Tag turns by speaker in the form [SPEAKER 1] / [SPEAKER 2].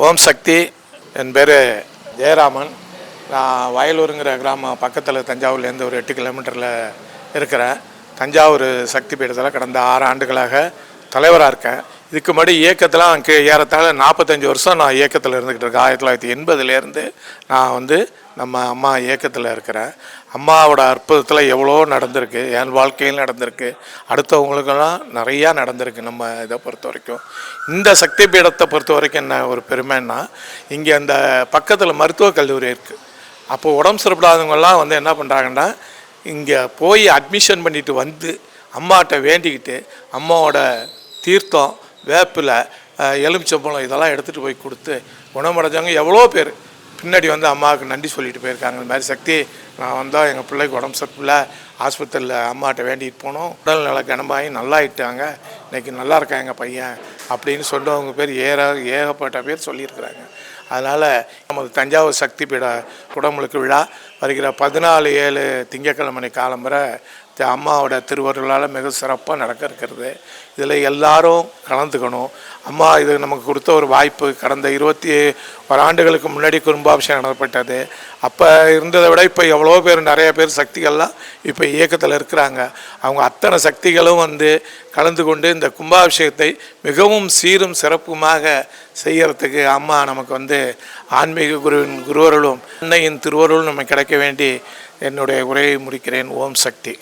[SPEAKER 1] ஓம் சக்தி. என் பேர் ஜெயராமன். நான் வயலூருங்கிற கிராமம் பக்கத்தில் தஞ்சாவூர்லேருந்து ஒரு 8 கிலோமீட்டரில் இருக்கிறேன். தஞ்சாவூர் சக்தி பீடத்தில் கடந்த 6 ஆண்டுகளாக தலைவராக இருக்கேன். இதுக்கு முன்னாடி இயக்கத்தில் ஏறத்தாழ 45 வருஷம் நான் இயக்கத்தில் இருந்துக்கிட்டு இருக்கேன். 1980லேருந்து நான் நம்ம அம்மா இயக்கத்தில் இருக்கிறேன். அம்மாவோட அற்புதத்தில் எவ்வளோ நடந்திருக்கு, என் வாழ்க்கையில் நடந்திருக்கு, அடுத்தவங்களுக்கெல்லாம் நிறையா நடந்திருக்கு. நம்ம இதை பொறுத்த வரைக்கும், இந்த சக்தி பீடத்தை பொறுத்த வரைக்கும் என்ன ஒரு பெருமைன்னா, இங்கே அந்த பக்கத்தில் மருத்துவக் கல்லூரி இருக்குது. அப்போது உடம்பு சரிப்படாதவங்கெல்லாம் என்ன பண்ணுறாங்கன்னா, இங்கே போய் அட்மிஷன் பண்ணிவிட்டு அம்மாட்ட வேண்டிக்கிட்டு அம்மாவோட தீர்த்தம், வேப்பிலை, எலுமிச்சம்பழம் இதெல்லாம் எடுத்துகிட்டு போய் கொடுத்து குணமடைஞ்சவங்க எவ்வளோ பேர் பின்னாடி அம்மாவுக்கு நன்றி சொல்லிட்டு போயிருக்காங்க. இந்த மாதிரி சக்தி, நான் வந்தால் எங்கள் பிள்ளைக்கு உடம்பு சரிப்பில்லை, ஆஸ்பத்திரியில் அம்மாட்ட வேண்டிகிட்டு போனோம், உடல் நல கனமாகி நல்லாயிட்டாங்க, இன்றைக்கி நல்லா இருக்கா எங்கள் பையன் அப்படின்னு சொன்னவங்க பேர் ஏகப்பட்ட பேர் சொல்லியிருக்கிறாங்க. அதனால் நமது தஞ்சாவூர் சக்தி பீட குடமுழுக்கு விழா வருகிற 14/7 திங்கட்கிழமை காலம்பரை அம்மாவோட திருவருளால் மிக சிறப்பாக நடக்க இருக்கிறது. இதில் எல்லாரும் கலந்துக்கணும். அம்மா இது நமக்கு கொடுத்த ஒரு வாய்ப்பு. கடந்த 21 ஆண்டுகளுக்கு முன்னாடி கும்பாபிஷேகம் நடத்தப்பட்டது. அப்போ இருந்ததை விட இப்போ எவ்வளோ பேர், நிறைய பேர் சக்திகள்லாம் இப்போ இயக்கத்தில் இருக்கிறாங்க. அவங்க அத்தனை சக்திகளும் கலந்து கொண்டு இந்த கும்பாபிஷேகத்தை மிகவும் சீரும் சிறப்புமாக செய்கிறதுக்கு அம்மா நமக்கு ஆன்மீக குருவின் குருவருளும் அன்னையின் திருவருளும் நமக்கு கிடைக்க வேண்டி என்னுடைய உரையை முடிக்கிறேன். ஓம் சக்தி.